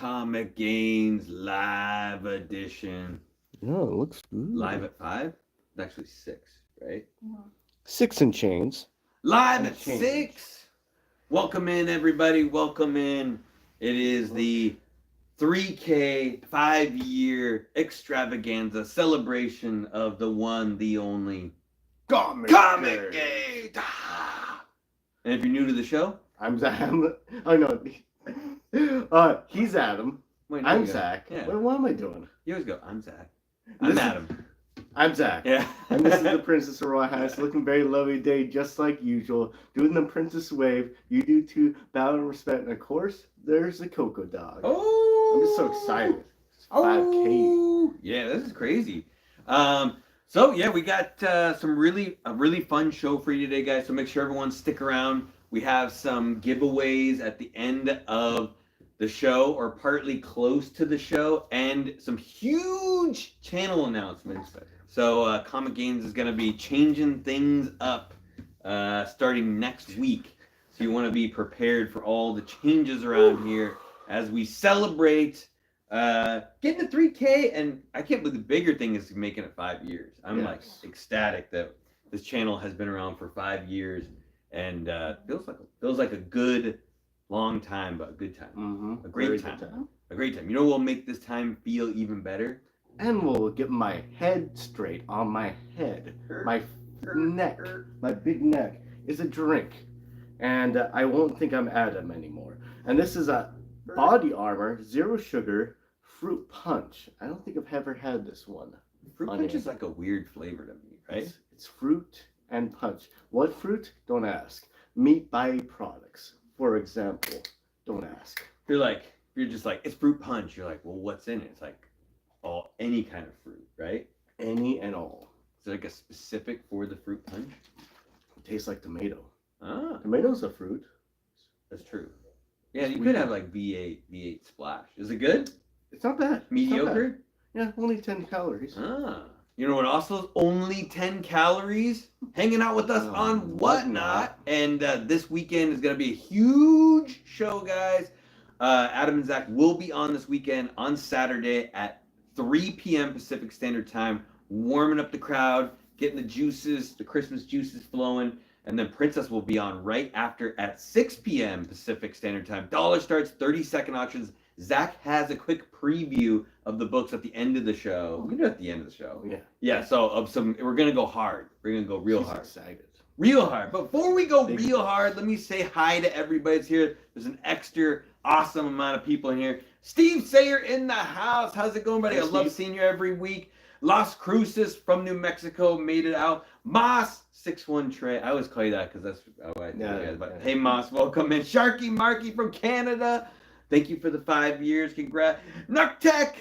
ComicGains live edition. Oh, it looks good. Live at 5? It's actually 6, right? 6 and change. Live And at change. 6! Welcome in, everybody. Welcome in. It is the 3K 5-year extravaganza celebration of the one, the only ComicGains! And if you're new to the show, I'm Zach. Oh, no. He's Adam. wait, no, I'm you go. Zach. Yeah. What am I doing? You always go, I'm Zach. This I'm is- Adam. I'm Zach. Yeah. And this is the Princess of Royal Highness, looking very lovely day, just like usual. Doing the Princess Wave. You do too. Bow and respect. And of course, there's the Coco Dog. Oh! I'm just so excited. It's 5K. Oh! Yeah, this is crazy. So yeah, we got a really fun show for you today, guys. So make sure everyone stick around. We have some giveaways at the end of the show, or partly close to the show, and some huge channel announcements. So ComicGains is going to be changing things up starting next week. So you want to be prepared for all the changes around here as we celebrate getting to 3K. And I can't believe the bigger thing is making it 5 years. I'm like ecstatic that this channel has been around for 5 years, and feels like a good long time, but a good time. Mm-hmm. A great time. A great time. You know what will make this time feel even better? And we'll get my head straight on my head. My neck, my big neck, is a drink. And I won't think I'm Adam anymore. And this is a body armor, zero sugar, fruit punch. I don't think I've ever had this one. Fruit punch is like a weird flavor to me, right? It's fruit and punch. What fruit? Don't ask. Meat byproducts, for example. Don't ask. You're just like, it's fruit punch. You're like, well, what's in it? It's like any kind of fruit, right? Any and all. Is there like a specific for the fruit punch? It tastes like tomato. Ah, Tomato's a fruit. that's true. Yeah, you could have like V8 splash. Is it good? It's not bad. Mediocre? Yeah, only 10 calories. Ah. You know what also is only 10 calories? Hanging out with us on Whatnot. And this weekend is going to be a huge show, guys. Adam and Zach will be on this weekend on Saturday at 3 p.m. Pacific Standard Time, warming up the crowd, getting the juices, the Christmas juices flowing. And then Princess will be on right after at 6 p.m. Pacific Standard Time. Dollar starts, 30-second auctions. Zach has a quick preview of the books at the end of the show. We do it at the end of the show. Yeah. Yeah, so we're going to go hard. We're going to go real hard. Excited. Real hard. But before we go real hard, let me say hi to everybody that's here. There's an extra awesome amount of people in here. Steve Sayer in the house. How's it going, buddy? Hey, I love seeing you every week. Las Cruces from New Mexico made it out. Moss 61 Trey. I always call you that because that's how I think it is. But hey, Moss, welcome in. Sharky Marky from Canada. Thank you for the 5 years. Congrats. Nucktech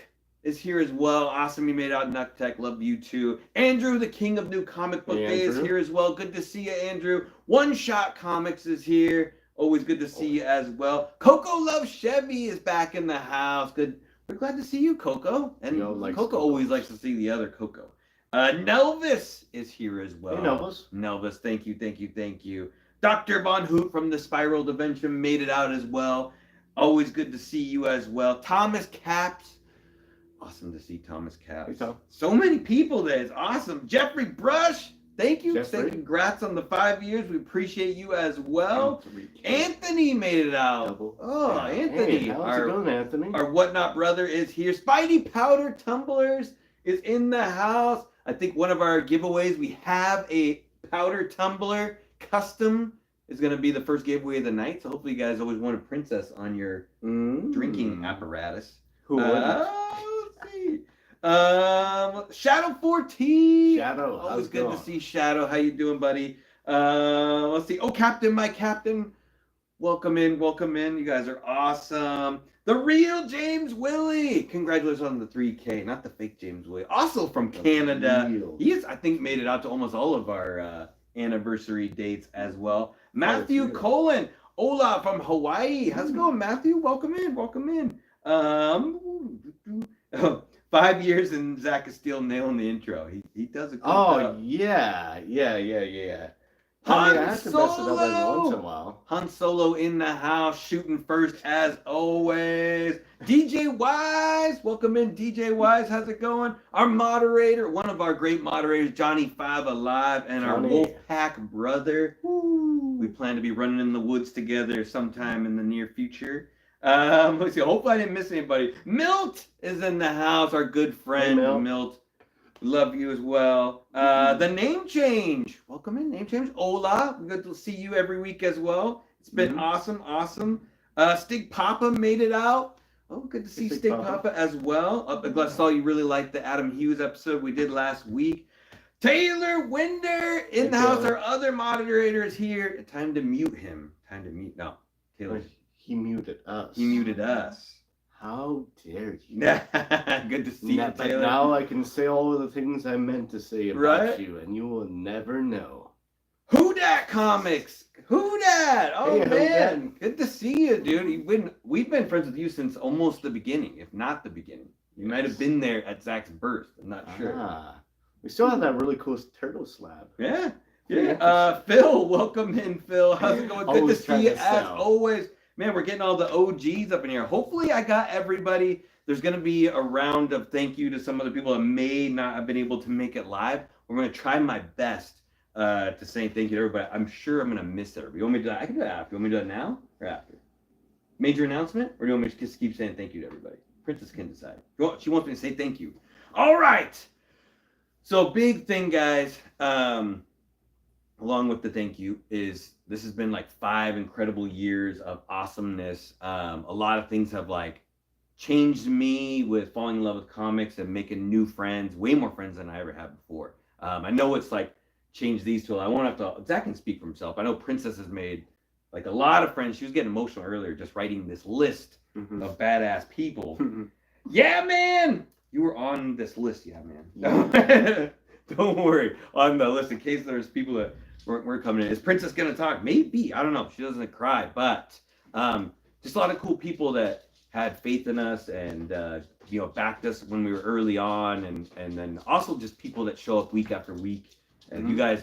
is here as well. Awesome, you made it out, Nucktech. Love you too. Andrew, the king of New Comic Book Day, is here as well. Good to see you, Andrew. One Shot Comics is here. Always good to see you as well. Coco Love Chevy is back in the house. Good. We're glad to see you, Coco. And Coco always likes to see the other Coco. Nelvis is here as well. Hey, Nelvis. Nelvis, thank you. Dr. Von Hoot from the Spiral Dimension made it out as well. Always good to see you as well. Thomas Caps. Awesome to see Thomas Caps. Hey, Tom. So many people there. It's awesome. Jeffrey Brush. Thank you. Jeffrey. Congrats on the 5 years. We appreciate you as well. Anthony made it out. Oh, yeah. Anthony. Hey, how's it going, Anthony? Our Whatnot brother is here. Spidey Powder Tumblers is in the house. I think one of our giveaways, we have a powder tumbler custom. Is going to be the first giveaway of the night. So hopefully you guys always want a princess on your drinking apparatus. Who wouldn't? Let's see. Shadow 14. Shadow. Always good to see Shadow. How you doing, buddy? Let's see. Oh, Captain, my Captain. Welcome in. You guys are awesome. The real James Willie. Congratulations on the 3K. Not the fake James Willie. Also from Canada. He has, I think, made it out to almost all of our anniversary dates as well. Matthew Colin. Ola from Hawaii. How's it going, Matthew? Welcome in. 5 years and Zach is still nailing the intro. He does a good job. Yeah. I mean, I Han have to mess it up every once in a Solo! while. Han Solo in the house, shooting first as always. DJ Wise, welcome in, DJ Wise. How's it going? Our moderator, one of our great moderators, Johnny Five Alive, and our Johnny. Wolfpack brother. Woo. We plan to be running in the woods together sometime in the near future. Let's see. Hopefully, I didn't miss anybody. Milt is in the house. Our good friend Hey, Milt. Love you as well. The name change. Welcome in, name change. Ola. Good to see you every week as well. It's been awesome. Stig Papa made it out. Oh, good to see Stig Papa as well. I saw you really liked the Adam Hughes episode we did last week. Taylor Winder in the house. Our other moderator is here. Time to mute him. No, Taylor. He muted us. He muted us. How dare you? Good to see you, Taylor. Now I can say all of the things I meant to say about you, and you will never know. Who Dat Comics? Who Dat? Oh, hey, man. Good to see you, dude. We've been friends with you since almost the beginning, if not the beginning. You might have been there at Zach's birth. I'm not sure. We still have that really cool turtle slab. Yeah. Phil, welcome in, Phil. How's it going? Good to see you as always. Man, we're getting all the OGs up in here. Hopefully I got everybody. There's going to be a round of thank you to some of the people that may not have been able to make it live. We're going to try my best to say thank you to everybody. I'm sure I'm going to miss everybody. You want me to do that? I can do that after. You want me to do that now or after? Major announcement? Or do you want me to just keep saying thank you to everybody? Princess can decide. She wants me to say thank you. All right. So big thing, guys. Along with the thank you is this has been like 5 incredible years of awesomeness. A lot of things have like changed me with falling in love with comics and making new friends, way more friends than I ever had before. I know it's like changed these two. I won't have to, Zach can speak for himself. I know Princess has made like a lot of friends. She was getting emotional earlier just writing this list of badass people. Yeah, man! You were on this list, yeah, man. Don't worry, on the list in case there's people that we're coming in. Is Princess gonna talk? Maybe. I don't know. She doesn't cry, but just a lot of cool people that had faith in us and backed us when we were early on, and then also just people that show up week after week. And you guys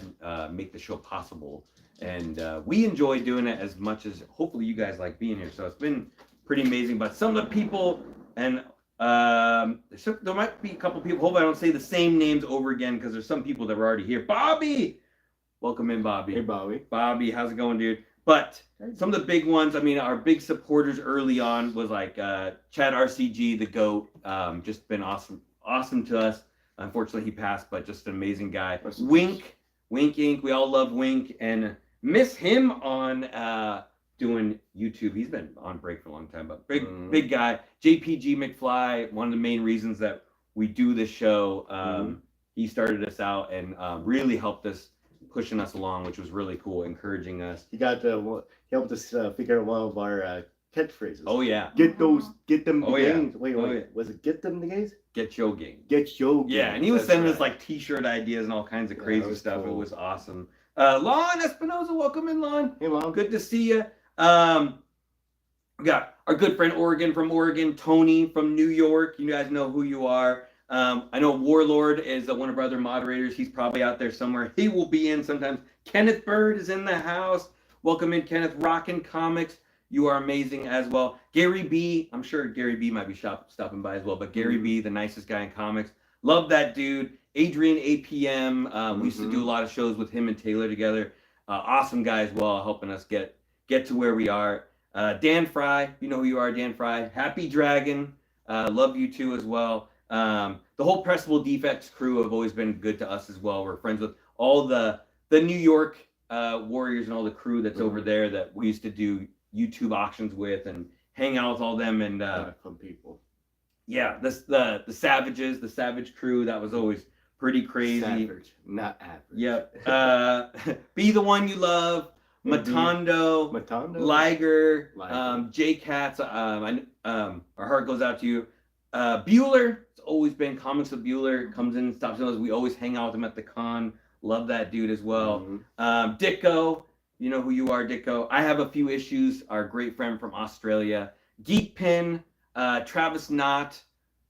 make the show possible, and we enjoy doing it as much as hopefully you guys like being here. So it's been pretty amazing. But some of the people and there might be a couple people. Hope I don't say the same names over again because there's some people that were already here. Bobby. Welcome in, Bobby. Hey, Bobby. Bobby, how's it going, dude? But some of the big ones, I mean, our big supporters early on was like Chad RCG, the GOAT. Just been awesome to us. Unfortunately, he passed, but just an amazing guy. Wink Inc. We all love Wink and miss him on doing YouTube. He's been on break for a long time, but big guy. JPG McFly, one of the main reasons that we do this show. He started us out and really helped us, pushing us along, which was really cool, encouraging us. He helped us figure out one of our catchphrases. Oh yeah. Get them the gains. Yeah. Wait. Was it get them the gains? Get your game. Get your game. Yeah, and he was sending us like t-shirt ideas and all kinds of crazy stuff. Cool. It was awesome. Lon Espinoza, welcome in, Lon. Hey, Lon. Good to see you. We got our good friend from Oregon, Tony from New York. You guys know who you are. I know Warlord is one of our other moderators. He's probably out there somewhere. He will be in sometimes. Kenneth Bird is in the house. Welcome in, Kenneth. Rockin' Comics. You are amazing as well. Gary B. I'm sure Gary B might be stopping by as well, but Gary B, the nicest guy in comics. Love that dude. Adrian APM. We used to do a lot of shows with him and Taylor together. Awesome guy as well, helping us get to where we are. Dan Fry. You know who you are, Dan Fry. Happy Dragon. Love you too as well. The whole Pressable Defects crew have always been good to us as well. We're friends with all the New York Warriors and all the crew that's over there that we used to do YouTube auctions with and hang out with all them and fun people. Yeah, the Savages, the Savage crew, that was always pretty crazy. Savage, not average. Yep. Be the One You Love, Matondo, Liger, J Cats. Our heart goes out to you. Bueller, it's always been Comics with Bueller, comes in and stops us. We always hang out with him at the con. Love that dude as well. Dicko, you know who you are, Dicko. I Have a Few Issues, our great friend from Australia. Geek Pin, Travis Knott,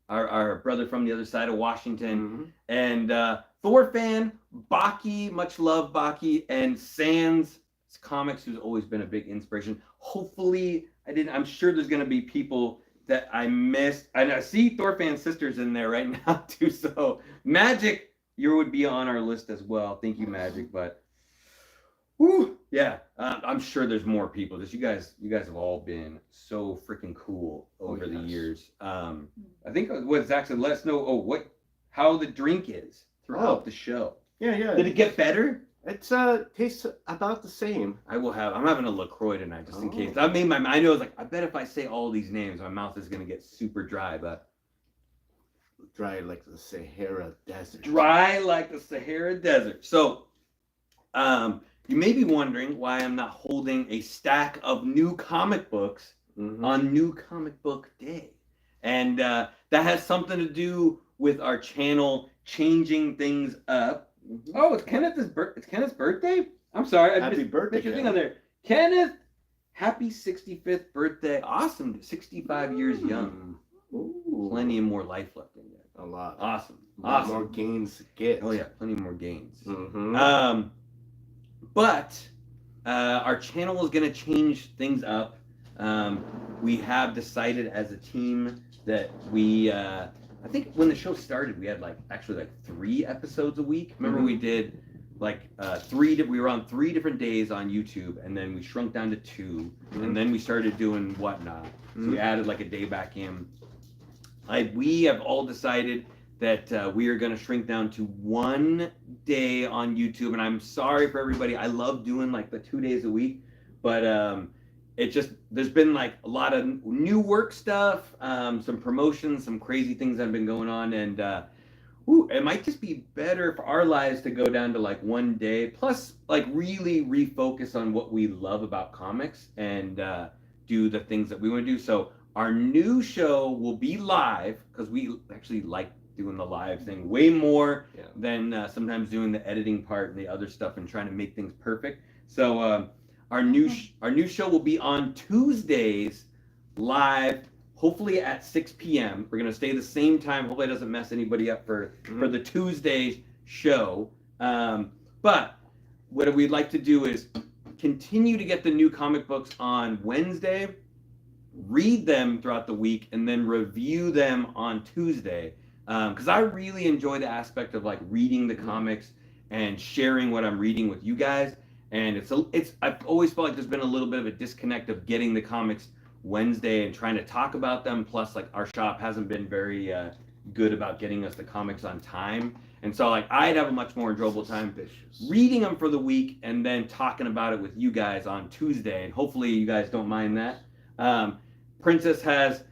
our brother from the other side of Washington. And Thor fan, Baki, much love Baki, and Sans Comics, who's always been a big inspiration. Hopefully, I'm sure there's gonna be people that I missed, and I see Thor fan sisters in there right now too. So Magic, you would be on our list as well. Thank you, Magic. But whew, yeah, I'm sure there's more people. Just you guys have all been so freaking cool over the years. I think what Zach said. Let us know. How the drink is throughout the show. Yeah. Did it get better? It's tastes about the same. I'm having a LaCroix tonight just in case. I know it's like, I bet if I say all these names, my mouth is gonna get super dry, but dry like the Sahara Desert. Dry like the Sahara Desert. So, you may be wondering why I'm not holding a stack of new comic books on New Comic Book Day, and that has something to do with our channel changing things up. Oh, it's Kenneth's birthday? I'm sorry. Happy birthday, Thing on there. Kenneth, happy 65th birthday. Awesome. 65 years young. Ooh. Plenty of more life left in there. A lot. Awesome. More gains to get. Oh, yeah. Plenty more gains. But our channel is going to change things up. We have decided as a team that we... I think when the show started, we had actually 3 episodes a week. Remember we did we were on 3 different days on YouTube, and then we shrunk down to 2, and then we started doing whatnot. So we added a day back in. We have all decided that we are going to shrink down to 1 day on YouTube, and I'm sorry for everybody. I love doing the 2 days a week, but there's been a lot of new work stuff, some promotions, some crazy things that have been going on, and it might just be better for our lives to go down to 1 day, plus really refocus on what we love about comics and do the things that we want to do. So our new show will be live, because we actually like doing the live thing way more than sometimes doing the editing part and the other stuff and trying to make things perfect. So our new show will be on Tuesdays live, hopefully at 6 p.m. We're gonna stay the same time. Hopefully it doesn't mess anybody up for the Tuesdays show. But what we'd like to do is continue to get the new comic books on Wednesday, read them throughout the week, and then review them on Tuesday. Because I really enjoy the aspect of reading the comics and sharing what I'm reading with you guys. And I've always felt like there's been a little bit of a disconnect of getting the comics Wednesday and trying to talk about them. Plus, our shop hasn't been very good about getting us the comics on time. And so, I'd have a much more enjoyable time reading them for the week and then talking about it with you guys on Tuesday. And hopefully you guys don't mind that. Princess has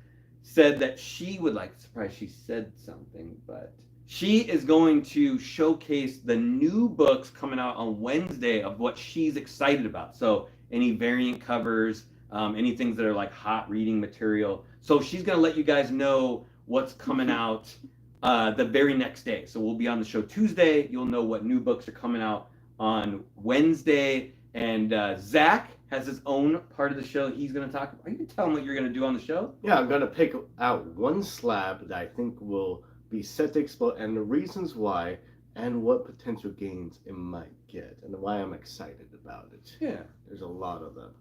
said that she would surprised she said something, but she is going to showcase the new books coming out on Wednesday of what she's excited about. So any variant covers, any things that are hot reading material. So she's going to let you guys know what's coming out the very next day. So we'll be on the show Tuesday. You'll know what new books are coming out on Wednesday. And Zach has his own part of the show he's going to talk about. Are you going to tell him what you're going to do on the show? Yeah, I'm going to pick out one slab that I think will be set to explode, and the reasons why, and what potential gains it might get, and why I'm excited about it. Yeah. There's a lot of them.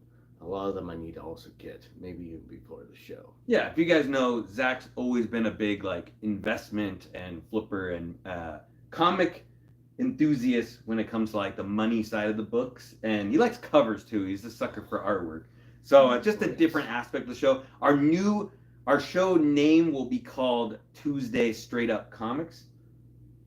A lot of them I need to also get, maybe even before the show. Yeah, if you guys know, Zach's always been a big investment and flipper and comic enthusiast when it comes to the money side of the books, and he likes covers too. He's a sucker for artwork. So just a different aspect of the show. Our show name will be called Tuesday Straight Up Comics.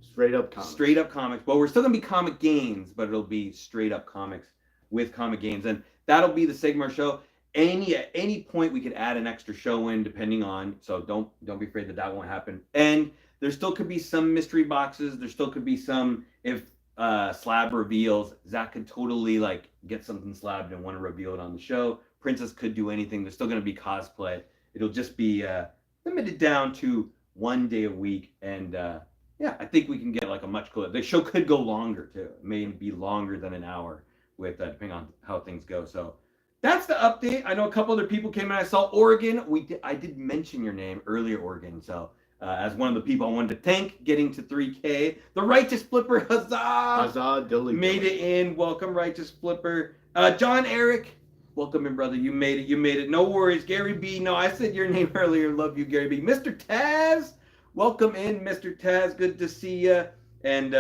Straight Up Comics. Straight Up Comics. Well, we're still going to be ComicGains, but it'll be Straight Up Comics with ComicGains. And that'll be the Sigmar show. At any point, we could add an extra show in, depending on. So don't be afraid that won't happen. And there still could be some mystery boxes. There still could be some, if Slab reveals, Zach could totally get something slabbed and want to reveal it on the show. Princess could do anything. There's still going to be cosplay. It'll just be limited down to 1 day a week, and I think we can get a much cooler. The show could go longer too. It may be longer than an hour, with depending on how things go. So that's the update. I know a couple other people came in. I saw Oregon. I did mention your name earlier, Oregon. So as one of the people I wanted to thank getting to 3K. The Righteous Flipper, huzzah! Huzzah, dilly Made dilly. it in. Welcome, Righteous Flipper. John Eric, welcome in, brother. You made it. You made it. No worries. Gary B. No, I said your name earlier. Love you, Gary B. Mr. Taz, welcome in, Mr. Taz. Good to see you. And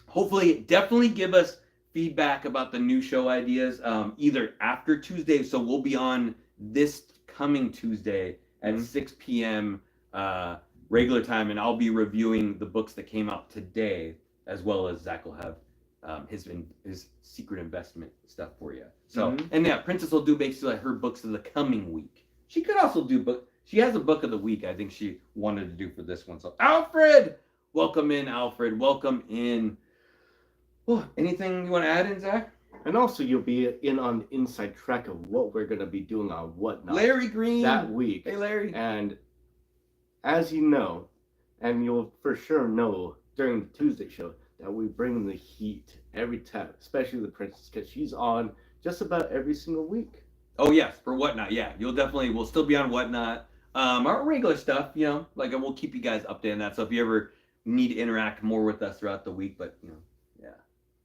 hopefully, definitely give us feedback about the new show ideas either after Tuesday. So we'll be on this coming Tuesday at 6 p.m. Regular time, and I'll be reviewing the books that came out today, as well as Zach will have his secret investment stuff for you. So, and yeah, Princess will do basically like her books of the coming week. She could also do book. She has a book of the week. I think she wanted to do for this one. So, Alfred, welcome in, Alfred. Welcome in. Oh, anything you want to add in, Zach? And also, you'll be in on the inside track of what we're going to be doing on Whatnot Larry Green that week. Hey, Larry. And as you know, and you'll for sure know during the Tuesday show, that we bring the heat every time, especially the princess, because she's on just about every single week. Oh yes, for Whatnot, yeah. We'll still be on Whatnot. Our regular stuff, you know, like we'll keep you guys updated on that. So if you ever need to interact more with us throughout the week, but you know,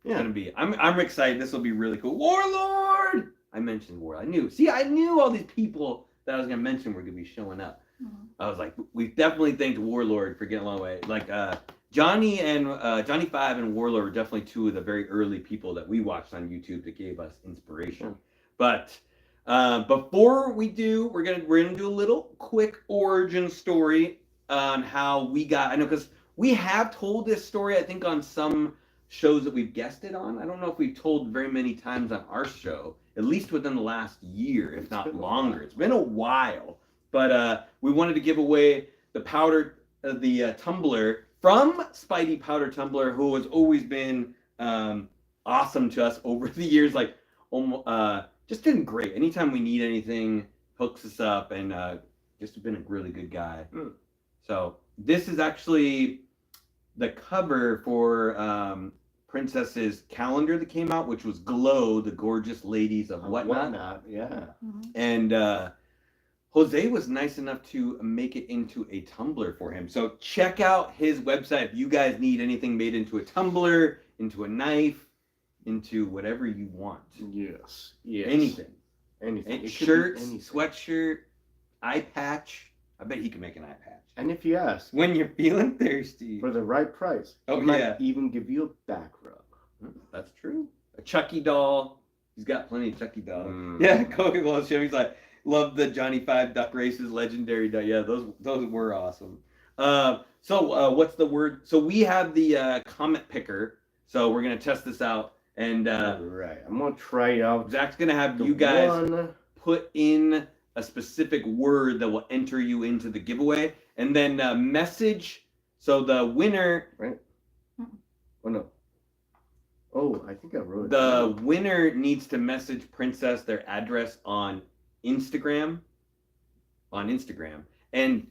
it's gonna be. I'm excited. This will be really cool. Warlord. I mentioned Warlord. I knew all these people that I was gonna mention were gonna be showing up. I was like, we definitely thanked Warlord for getting a long way. Like Johnny 5 and Warlord were definitely two of the very early people that we watched on YouTube that gave us inspiration. But before we do, we're gonna do a little quick origin story on how we got. I know because we have told this story, I think, on some shows that we've guested on. I don't know if we've told very many times on our show, at least within the last year, if not longer. It's been a while. But we wanted to give away the powder, the tumbler from Spidey Powder Tumbler, who has always been awesome to us over the years. Like, just been great. Anytime we need anything, hooks us up, and just been a really good guy. So this is actually the cover for Princess's calendar that came out, which was Glow, the Gorgeous Ladies of Whatnot. Yeah. And Jose was nice enough to make it into a tumbler for him. So check out his website if you guys need anything made into a tumbler, into a knife, into whatever you want. Yes. Anything. Anything. Shirts, sweatshirt, eye patch. I bet he can make an eye patch. And if you ask, when you're feeling thirsty, for the right price, he might even give you a back rub. That's true. A Chucky doll. He's got plenty of Chucky dolls. Yeah, Coca-Cola show. He's like, love the Johnny 5 Duck Races legendary duck. Yeah, those were awesome. So what's the word? So we have the comment picker. So we're gonna test this out, and right, I'm gonna try it out. Zach's gonna have you guys put in a specific word that will enter you into the giveaway, and then message. So the winner. Right. Oh no. Oh, I think I wrote it. The winner needs to message Princess their address on Instagram, and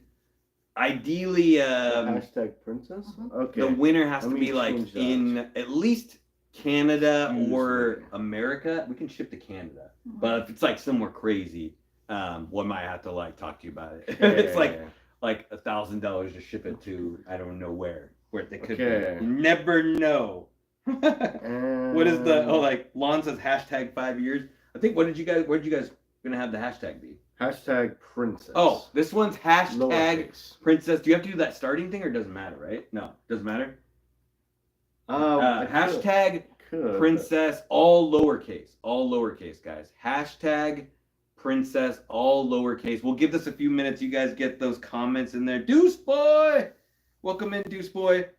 ideally hashtag princess. Okay, the winner has to be like in at least Canada or America. We can ship to Canada, but if it's like somewhere crazy, we might have to like talk to you about it. It's like $1,000 to ship it to I don't know where they could be. You never know. What is the Lon says hashtag 5 years. I think where'd you guys gonna have the hashtag be? Hashtag princess. Oh, this one's hashtag Lowercase. princess. Do you have to do that starting thing, or doesn't matter, right? No, doesn't matter. Hashtag princess, all lowercase, guys. Hashtag princess, all lowercase. We'll give this a few minutes. You guys get those comments in there. Deuce boy, welcome in, Deuce boy.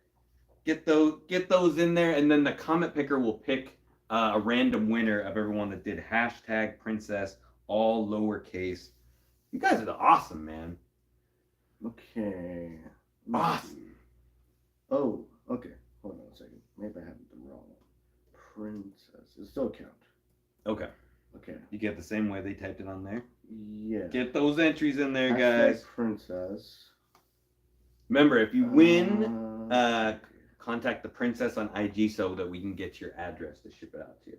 Get those in there, and then the comment picker will pick a random winner of everyone that did hashtag princess, all lowercase. You guys are awesome, man. Okay. Awesome. Oh, okay. Hold on a second. Maybe I have the wrong one. Princess. It still count. Okay. Okay. You get the same way they typed it on there? Yeah. Get those entries in there, hashtag guys. Princess. Remember, if you win, contact the princess on IG so that we can get your address to ship it out to you.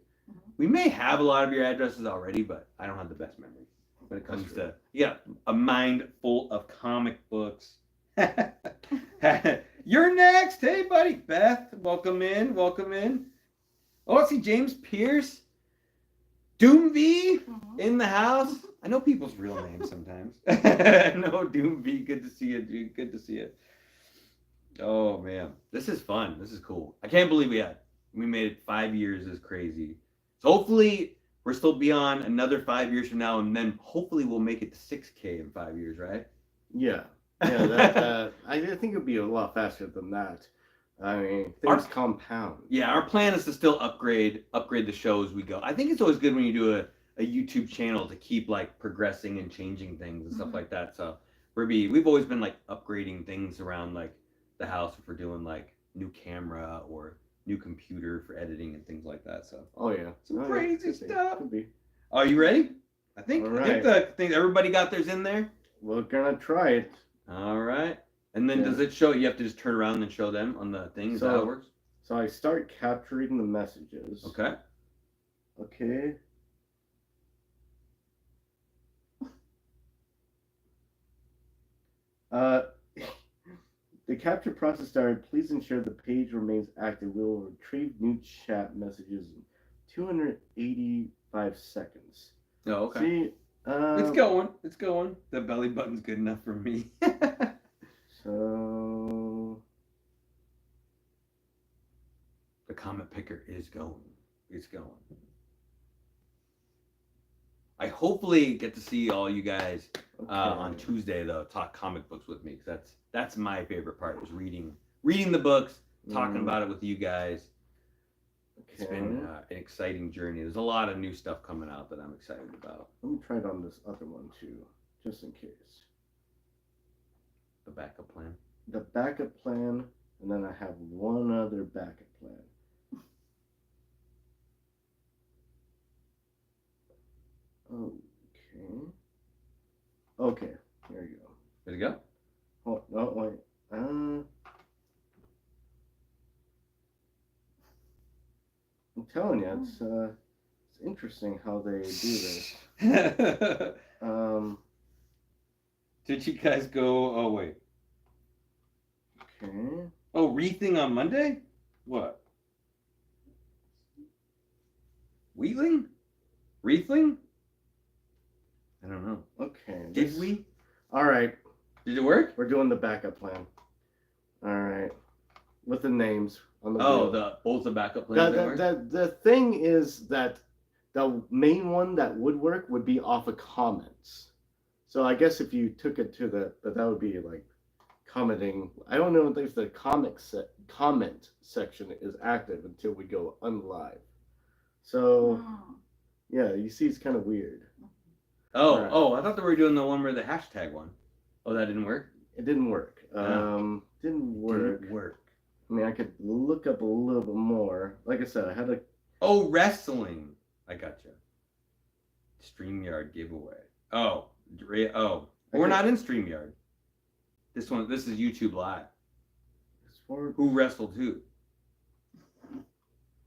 We may have a lot of your addresses already, but I don't have the best memory when it comes to a mind full of comic books You're next. Hey, buddy. Beth, welcome in. Welcome in. Oh, I see James Pierce. Doomv in the house. I know people's real names sometimes. No, Doomv. Good to see you, dude. Good to see you. Oh, man. This is fun. This is cool. I can't believe we made it 5 years. Is crazy. So hopefully we're still beyond another 5 years from now, and then hopefully we'll make it to 6K in 5 years, right? Yeah. Yeah, that, I think it'd be a lot faster than that. I mean, things compound. Yeah, our plan is to still upgrade the show as we go. I think it's always good when you do a YouTube channel to keep like progressing and changing things and stuff like that. So we've always been like upgrading things around like the house if we're doing like new camera or new computer for editing and things like that. So some crazy stuff. Could be. Are you ready? I think Right. I think everybody got theirs in there. We're gonna try it. All right. And then does it show? You have to just turn around and show them on the thing. Is that how it works? So I start capturing the messages. Okay. Okay. The capture process started. Please ensure the page remains active. We will retrieve new chat messages in 285 seconds. Oh, okay. See, it's going. It's going. The belly button's good enough for me. So the comment picker is going. It's going. I hopefully get to see all you guys on Tuesday though. Talk comic books with me, because that's my favorite part, is reading the books, talking about it with you guys. It's been an exciting journey. There's a lot of new stuff coming out that I'm excited about. Let me try it on this other one too, just in case. The backup plan. The backup plan, and then I have one other backup plan. Okay. Okay, here you go. There you go. Oh, no, wait. I'm telling you, it's interesting how they do this. Did you guys go? Oh wait. Okay. Oh, wreathing on Monday? What? Wheatling? Wreathling? I don't know. Okay. Did we? All right. Did it work? We're doing the backup plan. All right. With the names on the wheel. Both the backup plans. The thing is that the main one that would work would be off of comments. So I guess if you took it to that would be like commenting. I don't know if the comment section is active until we go unlive. So yeah, you see, it's kind of weird. Oh, I thought they were doing the one where the hashtag one. Oh, that didn't work? It didn't work. Didn't work. I mean, I could look up a little bit more. Like I said, I had a... Oh, wrestling. I gotcha. StreamYard giveaway. Oh. We're not in StreamYard. This is YouTube Live. Who wrestled who?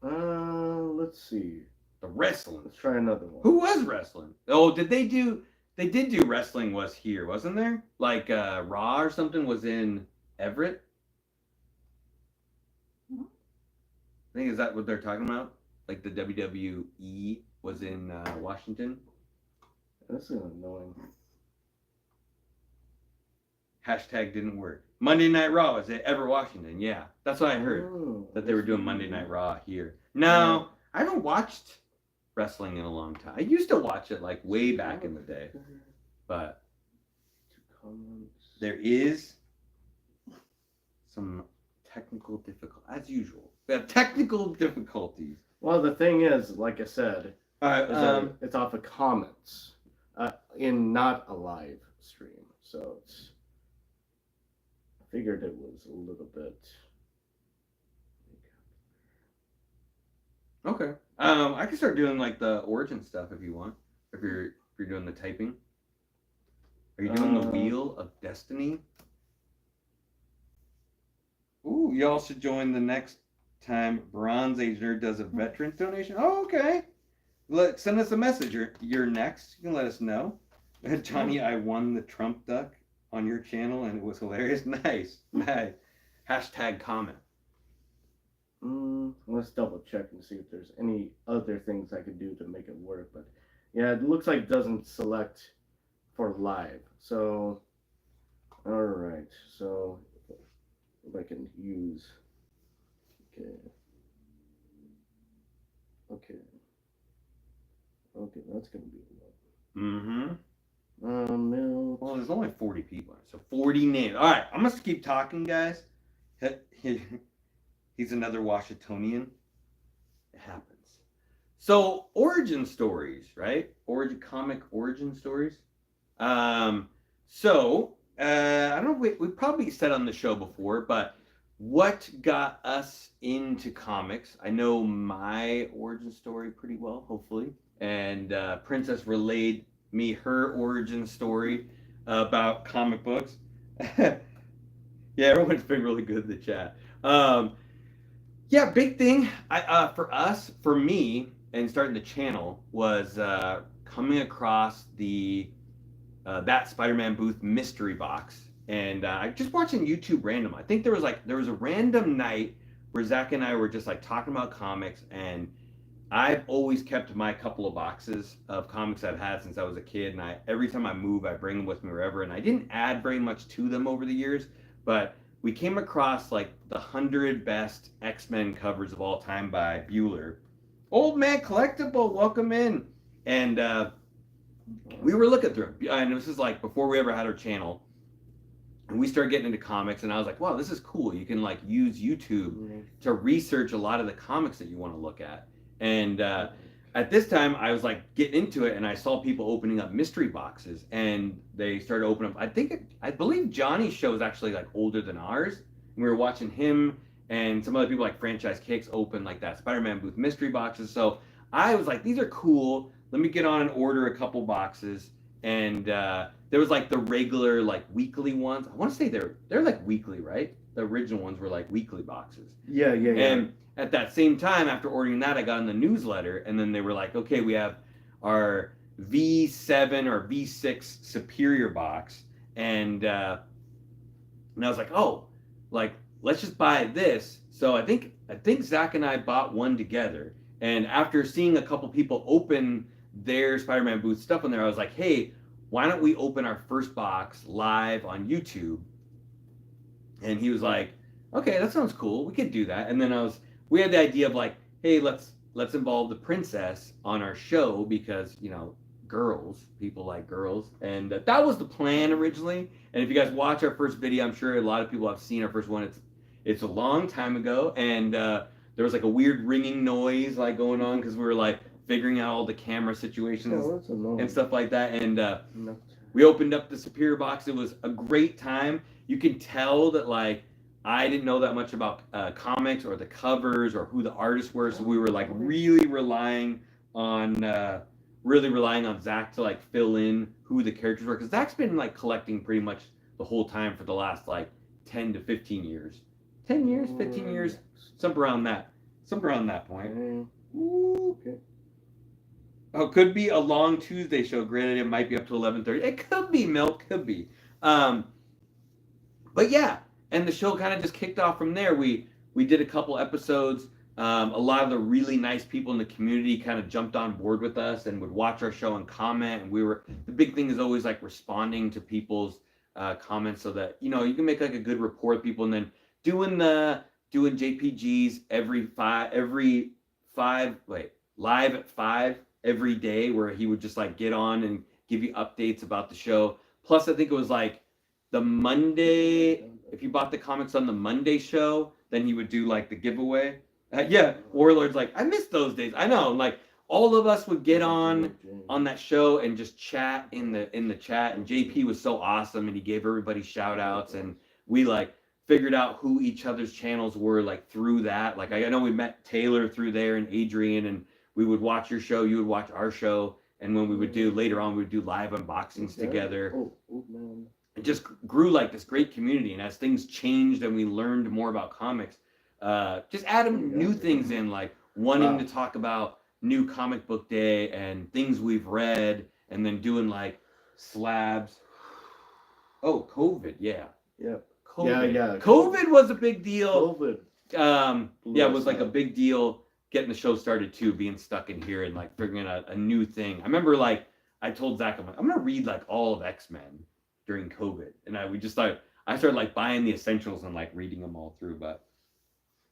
Let's see. The wrestling. Let's try another one. Who was wrestling? Oh, they did do wrestling was here, wasn't there? Like Raw or something was in Everett? I think, is that what they're talking about? Like the WWE was in Washington? That's annoying. Hashtag didn't work. Monday Night Raw is at Everett, Washington. Yeah, that's what I heard. That they were doing Monday Night Raw here. No, I haven't watched wrestling in a long time. I used to watch it like way back in the day. But there is some technical difficulties, as usual. We have technical difficulties. Well, the thing is, like I said, it's off of comments in not a live stream. So I figured it was a little bit. Okay. I can start doing like the origin stuff if you want. If you're doing the typing. Are you doing the Wheel of Destiny? Ooh, y'all should join the next time Bronze Age Nerd does a veterans donation. Oh, okay. Send us a message. You're next. You can let us know. Johnny, I won the Trump duck. on your channel and it was hilarious. Nice. Hashtag comment. Let's double check and see if there's any other things I could do to make it work. But yeah, it looks like it doesn't select for live. So, all right. So if I can use, okay, okay, that's gonna be a lot. Well, there's only 40 people, so 40 names. All right, I'm gonna keep talking, guys. He's another Washingtonian. It happens. So origin stories, right? Comic origin stories. I don't know. We probably said on the show before, but what got us into comics? I know my origin story pretty well, hopefully, and Princess relayed me her origin story about comic books. Yeah, everyone's been really good in the chat. Yeah, big thing. For me, and starting the channel was coming across the that Spider-Man booth mystery box, and just watching YouTube random. I think there was a random night where Zach and I were just like talking about comics, and I've always kept my couple of boxes of comics I've had since I was a kid, and every time I move, I bring them with me wherever. And I didn't add very much to them over the years, but we came across like the 100 best X-Men covers of all time by Bueller. Old Man Collectible, welcome in. And we were looking through it, and this is like before we ever had our channel, and we started getting into comics, and I was like, wow, this is cool. You can like use YouTube to research a lot of the comics that you want to look at. And at this time, I was like getting into it, and I saw people opening up mystery boxes, and they started opening up. I believe Johnny's show is actually like older than ours. And we were watching him and some other people like Franchise Kicks open like that Spider-Man booth mystery boxes. So I was like, these are cool. Let me get on and order a couple boxes. And there was like the regular like weekly ones. I want to say they're like weekly, right? The original ones were like weekly boxes. Yeah. And at that same time, after ordering that, I got in the newsletter, and then they were like, okay, we have our V7 or V6 Superior box, and I was like, oh, like let's just buy this. So I think Zach and I bought one together, and after seeing a couple people open their Spider-Man booth stuff on there, I was like, hey, why don't we open our first box live on YouTube? And he was like, okay, that sounds cool. We could do that. And then we had the idea of like, hey, let's involve the princess on our show because, you know, people like girls. And that was the plan originally. And if you guys watch our first video, I'm sure a lot of people have seen our first one. It's a long time ago. And there was like a weird ringing noise like going on because we were like figuring out all the camera situations and stuff like that. And we opened up the Superior box. It was a great time. You can tell that like I didn't know that much about comics or the covers or who the artists were, so we were like really relying on Zach to like fill in who the characters were, because Zach's been like collecting pretty much the whole time for the last like 10 to 15 years. 10 years, 15 years, somewhere around that point. Okay. Oh, could be a long Tuesday show. Granted, it might be up to 11:30. It could be, Milk, could be. But yeah, and the show kind of just kicked off from there. We did a couple episodes. A lot of the really nice people in the community kind of jumped on board with us and would watch our show and comment. And the big thing is always like responding to people's comments so that, you know, you can make like a good rapport with people, and then doing JPGs live at 5 every day, where he would just like get on and give you updates about the show. Plus, I think it was like the Monday, if you bought the comics on the Monday show, then he would do like the giveaway. Yeah, Warlord's like, I miss those days. I know, like all of us would get on that show and just chat in the chat. And JP was so awesome, and he gave everybody shout outs, and we like figured out who each other's channels were like through that. Like I know we met Taylor through there and Adrian, and we would watch your show, you would watch our show, and when we would do later on, we would do live unboxings together. It just grew like this great community, and as things changed and we learned more about comics, just adding new things in, like wanting to talk about new comic book day and things we've read, and then doing like slabs. Oh, COVID, yeah. Yeah. COVID. Yeah. COVID was a big deal. COVID. Yeah, it was like a big deal getting the show started too, being stuck in here and like figuring out a new thing. I remember like I told Zach, I'm like, I'm gonna read like all of X-Men during COVID. And I started like buying the essentials and like reading them all through. But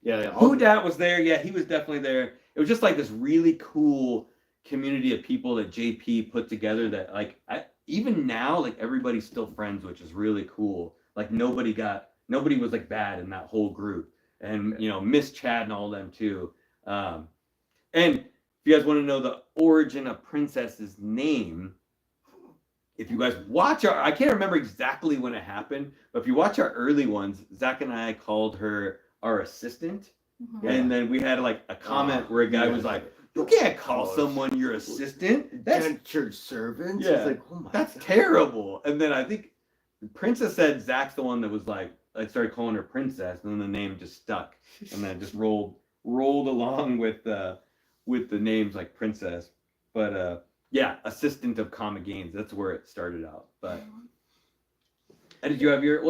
Who Dat was there, yeah, he was definitely there. It was just like this really cool community of people that JP put together that like even now like everybody's still friends, which is really cool. Like nobody was like bad in that whole group, and Miss Chad and all them too. And if you guys want to know the origin of Princess's name, if you guys watch I can't remember exactly when it happened, but if you watch our early ones, Zach and I called her our assistant, and then we had like a comment where a guy was like, "You can't call someone your assistant. That's church servant." Yeah, like, oh my that's God. Terrible. And then I think Princess said Zach's the one that was like, I started calling her Princess, and then the name just stuck, and then it just rolled along with the names like Princess. But yeah, assistant of ComicGains. That's where it started out. But and did you have your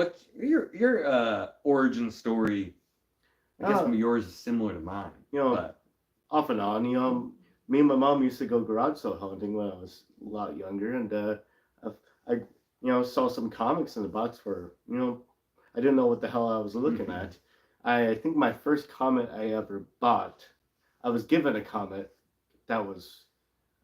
origin story? I guess yours is similar to mine. Off and on. Me and my mom used to go garage sale hunting when I was a lot younger, and I saw some comics in the box for I didn't know what the hell I was looking at. I think my first comic I ever bought, I was given a comic that was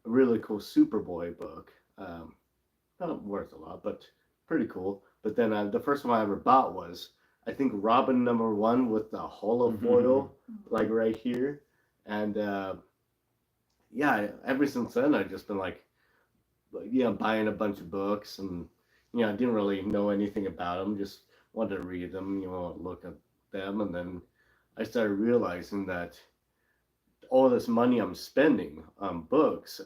a really cool Superboy book. Not worth a lot, but pretty cool. But then the first one I ever bought was, I think, Robin #1 with the holo foil, like right here. And yeah, ever since then I've just been like, buying a bunch of books, and I didn't really know anything about them, just wanted to read them, look at them, and then I started realizing that all this money I'm spending on books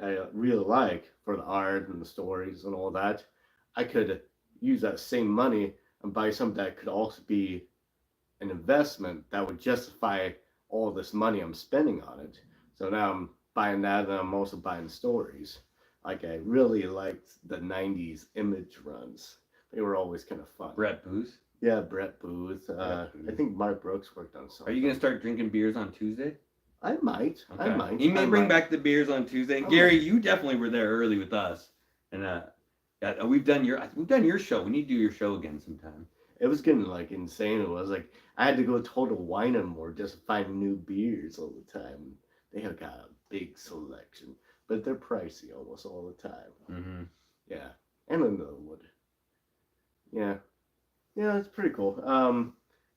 I really like for the art and the stories and all that, I could use that same money and buy something that could also be an investment that would justify all this money I'm spending on it. So now I'm buying that, and I'm also buying stories. Like, I really liked the 90s Image runs. They were always kind of fun. Brett Booth? Yeah, Brett Booth. I think Mark Brooks worked on something. Are you going to start drinking beers on Tuesday? I might. Okay. I might. He may bring back the beers on Tuesday. Gary, you definitely were there early with us. And we've done your show. We need to do your show again sometime. It was getting like insane. It was like I had to go Total Wine and More just to find new beers all the time. They have got a big selection, but they're pricey almost all the time. Mm-hmm. Yeah, and in Millwood. Yeah, it's pretty cool.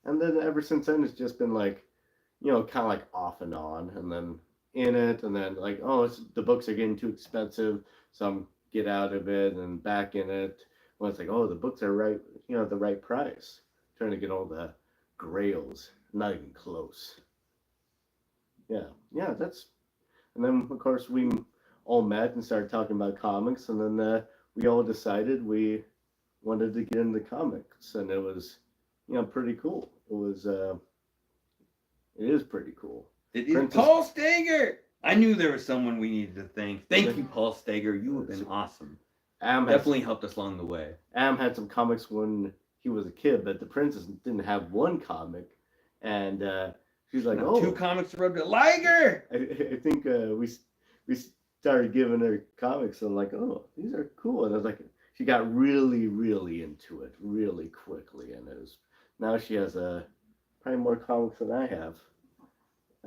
And then ever since then, it's just been like, kind of like off and on, and then in it, and then like, the books are getting too expensive, so I'm get out of it and back in it. When it's like, the books are right, the right price. Trying to get all the grails, not even close. Yeah, that's, and then of course we all met and started talking about comics, and then we all decided we wanted to get into comics, and it was, pretty cool. It is pretty cool. It is Paul Steger. I knew there was someone we needed to thank. Thank you, Paul Steger. You have been awesome. Definitely helped us along the way. Am had some comics when he was a kid, but the princess didn't have one comic, and she's like, two comics to rub it. Liger. I think we started giving her comics, and like, these are cool, and I was like, she got really, really into it really quickly, and now she has probably more comics than I have.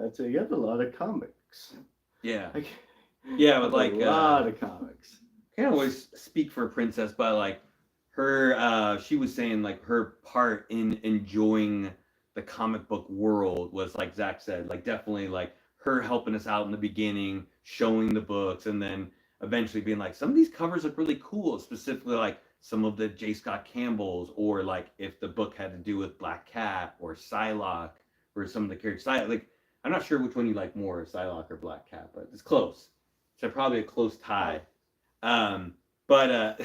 I'd say you have a lot of comics. Yeah. But like a lot of comics. Can't always speak for Princess, but like her, she was saying like her part in enjoying the comic book world was, like Zach said, like definitely like her helping us out in the beginning, showing the books, and then eventually being like, some of these covers look really cool, specifically like some of the J. Scott Campbell's, or like if the book had to do with Black Cat or Psylocke or some of the characters. Like, I'm not sure which one you like more, Psylocke or Black Cat, but it's close. So probably a close tie. But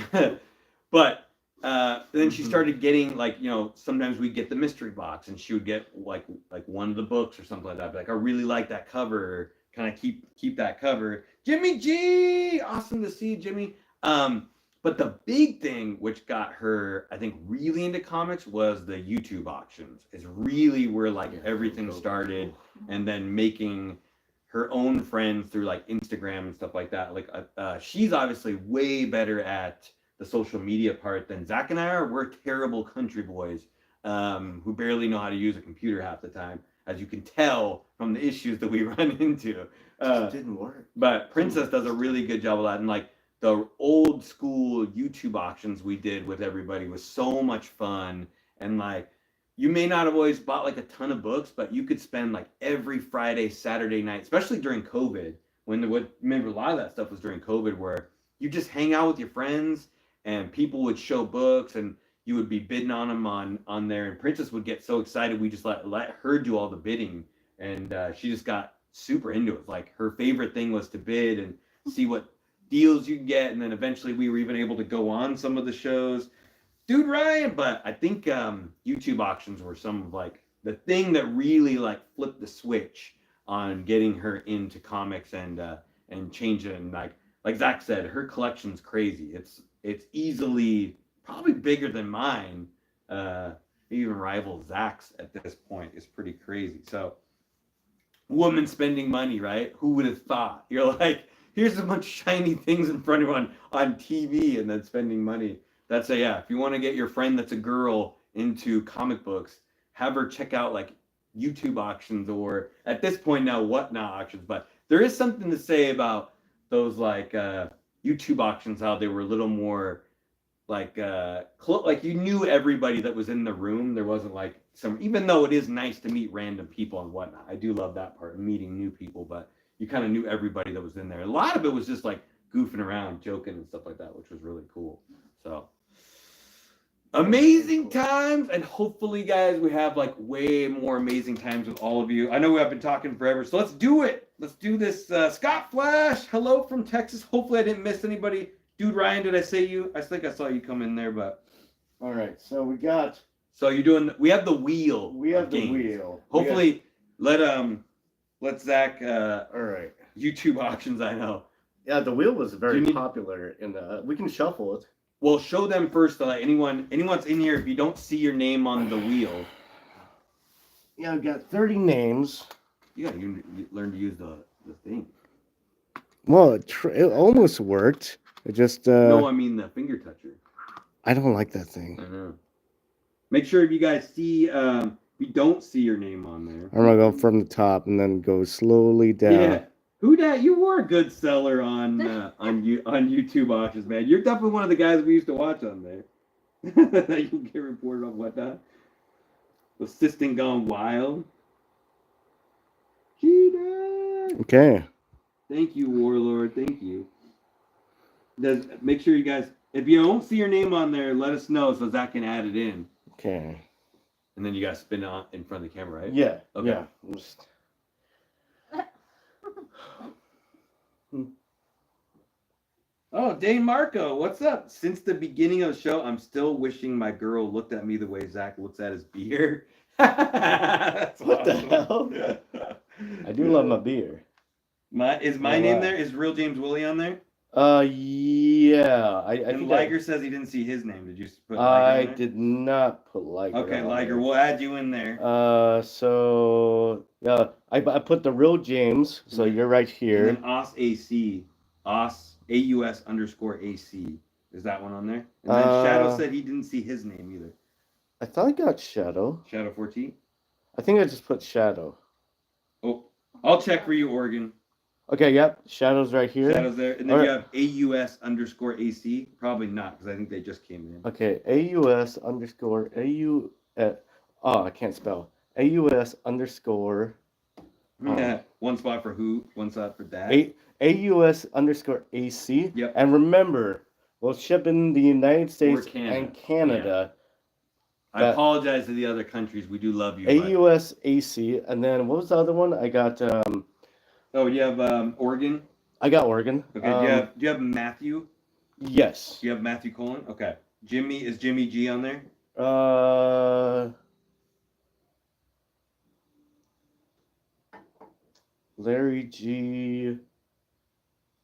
then she started getting like, sometimes we'd get the mystery box, and she would get like one of the books or something like that. Like, I really like that cover. Kind of keep that cover. Jimmy G, awesome to see Jimmy. But the big thing, which got her, I think, really into comics, was the YouTube auctions. Is really where like everything started, and then making her own friends through like Instagram and stuff like that. Like, she's obviously way better at the social media part than Zach and I are. We're terrible country boys who barely know how to use a computer half the time, as you can tell from the issues that we run into. It didn't work. But Princess does a really good job of that, and like the old school YouTube auctions we did with everybody was so much fun. And like, you may not have always bought like a ton of books, but you could spend like every Friday, Saturday night, especially during COVID, when remember a lot of that stuff was during COVID, where you just hang out with your friends and people would show books and you would be bidding on them on there, and Princess would get so excited we just let her do all the bidding, and she just got super into it. Like, her favorite thing was to bid and see what deals you can get, and then eventually we were even able to go on some of the shows. Dude, Ryan, but I think YouTube auctions were some of like the thing that really like flipped the switch on getting her into comics and changing, like Zach said, her collection's crazy. It's easily probably bigger than mine. Even rivals Zach's at this point. Is pretty crazy. So, woman spending money, right? Who would have thought? You're like, here's a bunch of shiny things in front of you on TV, and then spending money. That's if you want to get your friend that's a girl into comic books, have her check out like YouTube auctions, or at this point now Whatnot auctions. But there is something to say about those like YouTube auctions, how they were a little more like like you knew everybody that was in the room. There wasn't like even though it is nice to meet random people and whatnot. I do love that part, meeting new people, but you kind of knew everybody that was in there. A lot of it was just like goofing around, joking and stuff like that, which was really cool. So amazing times, and hopefully, guys, we have like way more amazing times with all of you. I know we have been talking forever, so let's do it. Let's do this. Scott Flash, hello from Texas. Hopefully, I didn't miss anybody. Dude, Ryan, did I say you? I think I saw you come in there, but all right. So we got. So you're doing. We have the wheel. We have the wheel. Hopefully, let Zach. All right. YouTube auctions. I know. Yeah, the wheel was very popular in the. We can shuffle it. Well, show them first. Anyone's in here. If you don't see your name on the wheel. Yeah, I've got 30 names. Yeah, you learn to use the thing. Well, it almost worked. It just. No, I mean the finger toucher. I don't like that thing. I know. Make sure if you guys see, if you don't see your name on there. I'm gonna go from the top and then go slowly down. Yeah. Who dat? You were a good seller on YouTube auctions, man. You're definitely one of the guys we used to watch on there. That you get reported on whatnot. Assistant gone wild. Cheetah. Okay. Thank you, Warlord. Thank you. Make sure you guys, if you don't see your name on there, let us know so Zach can add it in. Okay. And then you guys spin it in front of the camera, right? Yeah. Okay. Yeah. Oh, Dane Marco, what's up? Since the beginning of the show, I'm still wishing my girl looked at me the way Zach looks at his beer. What the hell? I do love my beer. Is my name there? Is Real James Willie on there? Yeah. I and think Liger says he didn't see his name. Did you put Liger I did not put Liger. Okay, Liger, we'll add you in there. So yeah, I put the Real James. So you're right here. And then Aus AC, AUS_AC. Is that one on there? And then Shadow said he didn't see his name either. I thought I got Shadow. Shadow 14. I think I just put Shadow. Oh, I'll check for you, Oregon. Okay, yep. Shadow's right here. Shadow's there. And then you have AUS_AC. Probably not, because I think they just came in. Okay, AUS_AU. I can't spell. AUS_. Yeah, one spot for who, one spot for that. AUS_AC. Yep. And remember, we'll ship in the United States and Canada. Yeah. I apologize to the other countries. We do love you. AUS_AC. And then what was the other one? I got. Oh, you have Oregon? I got Oregon. Okay, do you have Matthew? Yes. You have Matthew Colon? Okay. Jimmy, is Jimmy G on there? Larry G.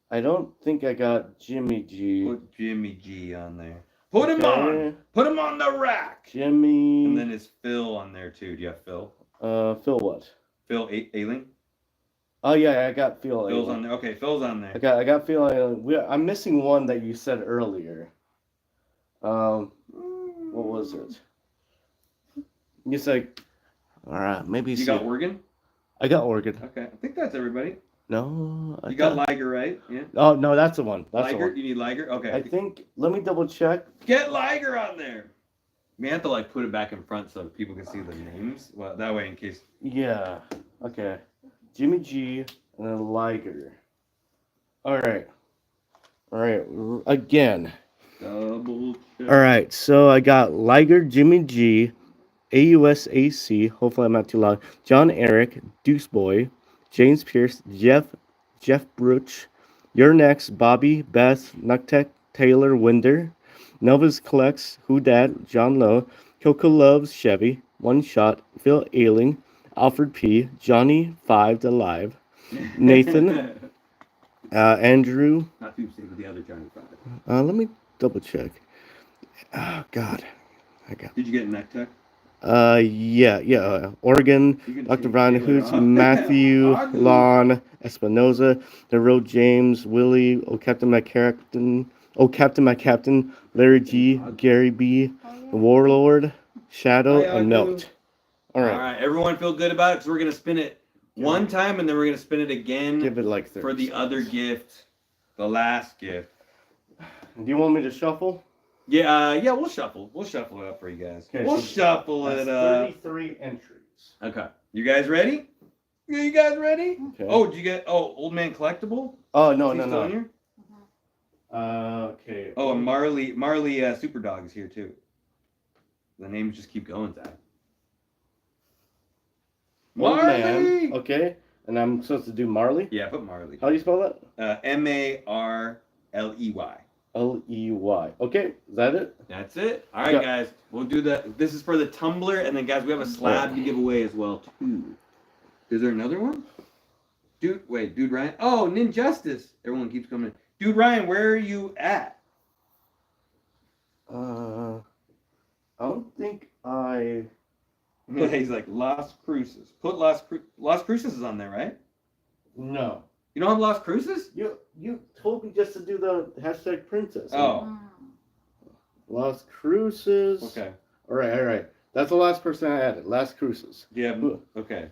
I don't think I got Jimmy G. Put Jimmy G on there. Put him on. Put him on the rack. Jimmy. And then is Phil on there too? Do you have Phil? Phil what? Phil Ailing. Oh yeah, I got Phil. Phil's on there. Okay, Phil's on there. I got Phil. I'm missing one that you said earlier. What was it? You said, all right, maybe you got Oregon. I got Oregon. Okay, I think that's everybody. No, you got Liger, right? Yeah. Oh no, that's the one. That's Liger. The one. You need Liger. Okay. I think. Let me double check. Get Liger on there. We have to like put it back in front so people can see the names. Well, that way in case. Yeah. Okay. Jimmy G and then Liger. All right. Again. Double check. All right. So I got Liger, Jimmy G, AUSAC. Hopefully I'm not too loud. John Eric, Deuce Boy, James Pierce, Jeff Bruch. You're Next, Bobby, Beth, Nuktek, Taylor, Winder, Novas Collects, Who Dat, John Lowe, Coco Loves, Chevy, One Shot, Phil Ailing, Alfred P, Johnny 5 Alive, Nathan, Andrew. Not too safe with the other Johnny 5. Let me double check. Oh God, I got. Did you get Nuktek? Yeah. Oregon, Dr. Brian Hoots, Matthew, Lon, Espinoza, The Road James, Willie, Oh Captain My Captain, Larry G, Gary B, Warlord, Shadow, and Note. All right, everyone feel good about it because we're going to spin it one time and then we're going to spin it again. Give it like 30 for the other gift, the last gift. Do you want me to shuffle? Yeah, we'll shuffle. We'll shuffle it up for you guys. Okay, we'll shuffle it up. 33 entries. Okay. You guys ready? You guys ready? Okay. Oh, did you get Old Man Collectible? Oh, no. Okay. Oh, and Marley Superdog is here too. The names just keep going, Zach. Marley! Man. Okay. And I'm supposed to do Marley? Yeah, put Marley. How do you spell that? Marley. Ley. Okay, is that it? That's it. All right, guys. We'll do that. This is for the tumbler, and then, guys, we have a slab to give away as well, too. Is there another one? Dude Ryan. Oh, Ninjustice. Everyone keeps coming in. Dude Ryan, where are you at? I don't think I... He's like, Las Cruces. Put Las Cruces is on there, right? No. You don't have Las Cruces? You told me just to do the hashtag princess. Oh. Las Cruces. Okay. All right. That's the last person I added. Las Cruces. Yeah. Okay.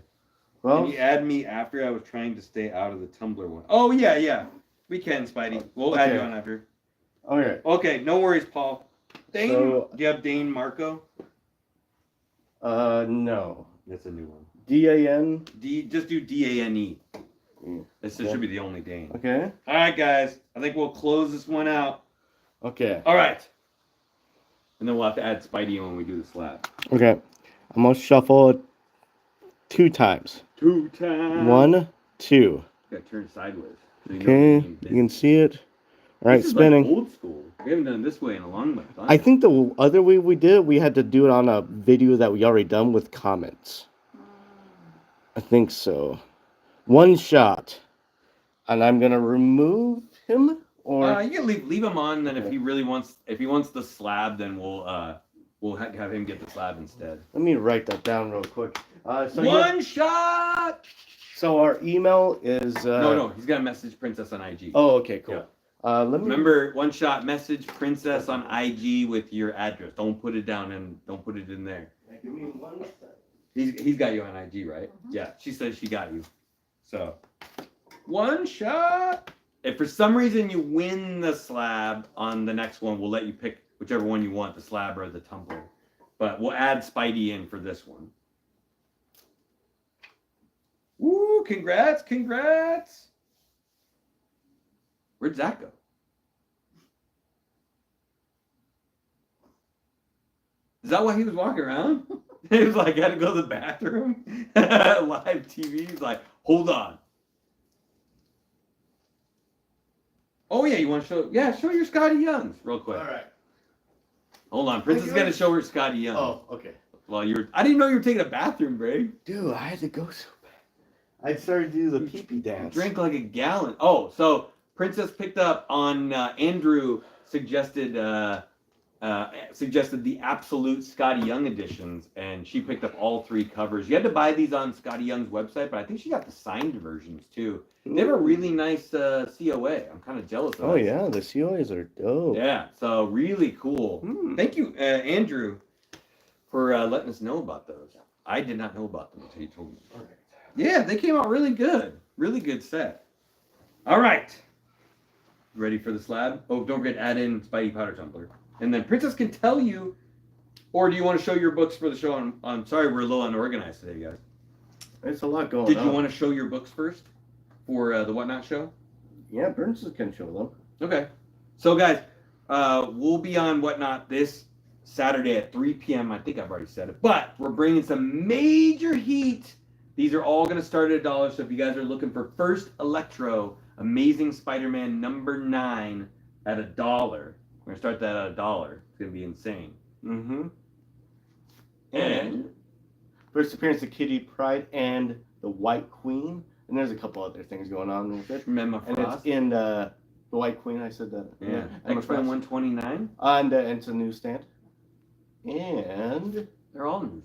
Well, can you add me after? I was trying to stay out of the Tumblr one. Oh yeah. We can, Spidey. We'll add you on after. All right. Okay. No worries, Paul. Dane. Do you have Dane Marco? No. That's a new one. DAN. Just do DANE. This should be the only Dane. Okay. All right, guys. I think we'll close this one out. Okay. All right. And then we'll have to add Spidey when we do the slab. Okay. I'm going to shuffle it 2 times. 2 times. 1, 2. Got to turn sideways. So Okay. You can see it. All right, spinning. Like old school. We haven't done it this way in a long time. I think the other way we did it, we had to do it on a video that we already done with comments. I think so. One shot, and I'm gonna remove him, or you can leave him on. Then if he wants the slab, then we'll have him get the slab instead. Let me write that down real quick. One shot. So our email is no. He's got a message Princess on IG. Oh, okay, cool. Yeah. Remember, one shot message Princess on IG with your address. Don't put it down and don't put it in there. Give me 1 second. He's got you on IG, right? Yeah. She says she got you. So, one shot. If for some reason you win the slab on the next one, we'll let you pick whichever one you want, the slab or the tumbler. But we'll add Spidey in for this one. Woo, congrats. Where'd Zach go? Is that why he was walking around? He was like, had to go to the bathroom. Live TV. He's like, hold on. Oh yeah, you want to show? Yeah, show your Scotty Youngs real quick. All right. Hold on, Princess is gonna show her Scotty Young. Oh, okay. Well, I didn't know you were taking a bathroom break. Dude, I had to go so bad. I started to do the pee-pee dance. Drink like a gallon. Oh, so Princess picked up on Andrew suggested the Absolute Scotty Young editions, and she picked up all 3 covers. You had to buy these on Scotty Young's website, but I think she got the signed versions too. They have a really nice COA. I'm kind of jealous of that. Oh yeah, the COAs are dope. Yeah, so really cool. Thank you, Andrew, for letting us know about those. I did not know about them until you told me. All right. Yeah, they came out really good. Really good set. All right. Ready for the slab? Oh, don't forget to add in Spidey Powder Tumbler. And then Princess can tell you, or do you want to show your books for the show? I'm sorry, we're a little unorganized today, guys. There's a lot going on. Did you want to show your books first for the Whatnot show? Yeah, Princess can show them. Okay. So, guys, we'll be on Whatnot this Saturday at 3 p.m. I think I've already said it. But we're bringing some major heat. These are all going to start at $1. So if you guys are looking for First Electro, Amazing Spider-Man #9 at $1. We're going to start that at $1. It's going to be insane. Mm-hmm. And first appearance of Kitty Pryde and the White Queen. And there's a couple other things going on with it. Emma And Frost. it's in the White Queen, I said that. Yeah. Emma X-Men Frost. 129. And it's a newsstand. And They're all new.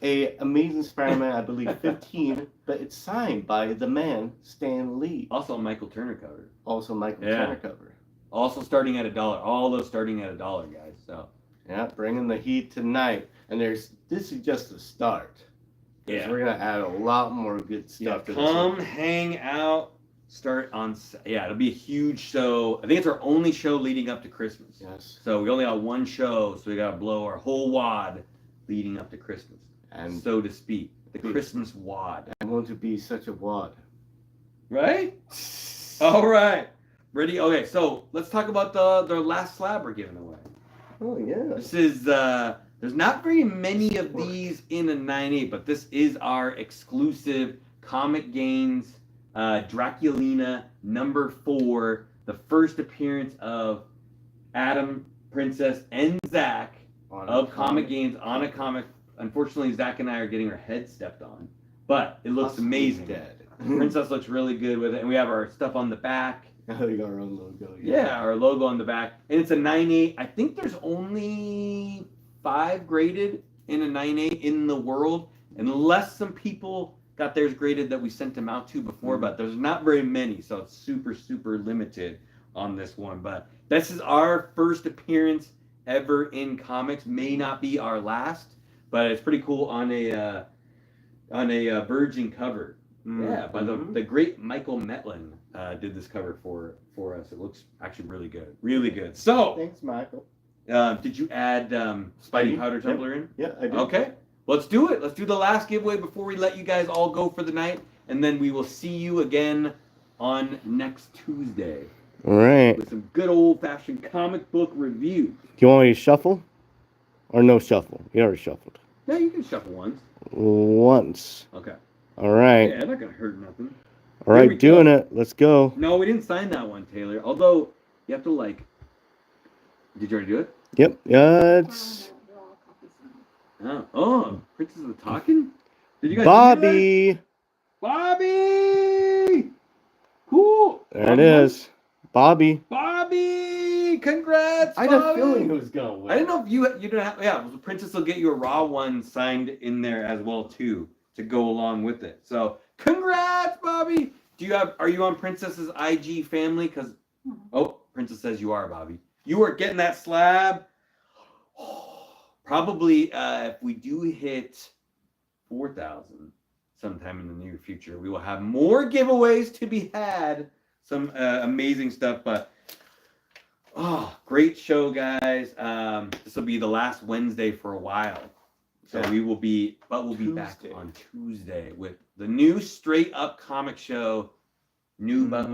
a Amazing Spider-Man, I believe 15, but it's signed by the man, Stan Lee. Also a Michael Turner cover. Also Michael Yeah. Turner cover. Also starting at $1. All those starting at $1, guys. So Yeah, bringing the heat tonight. And this is just the start. yeah. We're going to add a lot more good stuff to this Come one. hang out. Start on. Yeah, it'll be a huge show. I think it's our only show leading up to Christmas. Yes. So we only got one show, so we got to blow our whole wad leading up to Christmas, And so to speak. The Christmas wad. I'm going to be such a wad. Right? All right. Ready? Okay, so let's talk about the last slab we're giving away. Oh, yeah. This is, there's not very many of these in a 9/8, but this is our exclusive ComicGains Draculina #4, the first appearance of Adam, Princess, and Zach of ComicGains on a comic. Unfortunately, Zach and I are getting our heads stepped on, but it looks amazing. Dead. Princess looks really good with it, and we have our stuff on the back. Oh, you got our own logo. Yeah, our logo on the back. And it's a 9/8. I think there's only 5 graded in a 9/8 in the world, unless some people got theirs graded that we sent them out to before, but there's not very many, so it's super, super limited on this one. But this is our first appearance ever in comics. May not be our last, but it's pretty cool on a Virgin cover. Yeah, by the great Michael Metlin did this cover for us. It looks actually really good. Really good. So, Thanks, Michael. did you add Spidey Powder Tumbler in? Yeah, I did. Okay. Let's do it. Let's do the last giveaway before we let you guys all go for the night. And then we will see you again on next Tuesday All right. with some good old-fashioned comic book review. Do you want me to shuffle? Or no shuffle? You already shuffled. Yeah, you can shuffle once. Once. Okay. All right. Yeah, not going to hurt nothing. All Here we right, doing it. Let's go. No, we didn't sign that one, Taylor. Although, you have to, like... Did you already do it? Yep. Yeah, it's Oh, Princess is talking? Did you guys Bobby. see that? Bobby! Cool. There it is. Bobby. Bobby! Congrats, I had a Bobby! feeling it was going to win. I didn't know if you didn't have, yeah, the Princess will get you a raw one signed in there as well too to go along with it. So, congrats, Bobby! Are you on Princess's IG family? Because, oh, Princess says you are, Bobby. You are getting that slab. Probably if we do hit 4,000 sometime in the near future, we will have more giveaways to be had. Some amazing stuff, but great show, guys. This will be the last Wednesday for a while, so we'll be back on Tuesday with the new straight up comic show, new but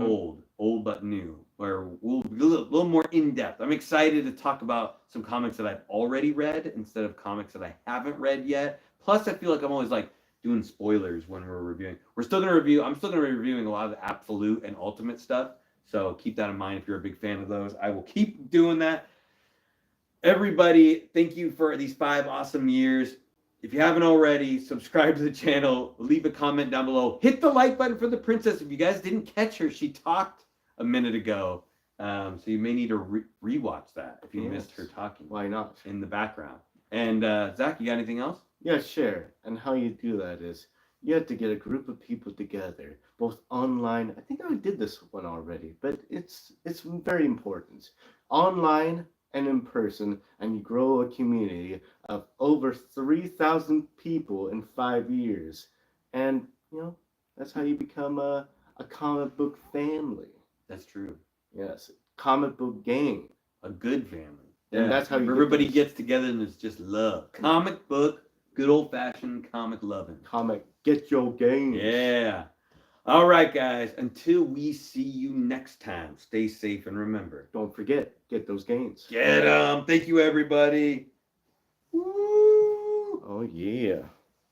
old but new, where we'll be a little more in depth. I'm excited to talk about some comics that I've already read instead of comics that I haven't read yet. Plus, I feel like I'm always like doing spoilers when we're reviewing. I'm still going to be reviewing a lot of the Absolute and Ultimate stuff. So keep that in mind if you're a big fan of those. I will keep doing that. Everybody, thank you for these 5 awesome years. If you haven't already, subscribe to the channel. Leave a comment down below. Hit the like button for the Princess. If you guys didn't catch her, she talked a minute ago. So you may need to rewatch that if you missed her talking. Why not? In the background. And Zach, you got anything else? Yeah, sure. And how you do that is you have to get a group of people together, both online. I think I did this one already, but it's very important. Online and in person, and you grow a community of over 3,000 people in 5 years. And, that's how you become a comic book family. That's true. Yes, comic book gang. A good family. And that's how you everybody gets together and it's just love. Comic book, good old fashioned comic loving. Get your games. Yeah. All right, guys. Until we see you next time, stay safe and remember. Don't forget, get those games. Get them. Thank you, everybody. Woo. Oh, yeah.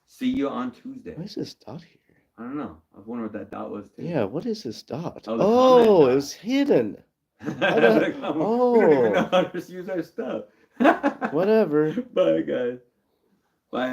See you on Tuesday. Why is this dot here? I don't know. I was wondering what that dot was, too. Yeah, what is this dot? Oh, it was hidden. We don't even know how to use our stuff. Whatever. Bye, guys. Bye, everybody.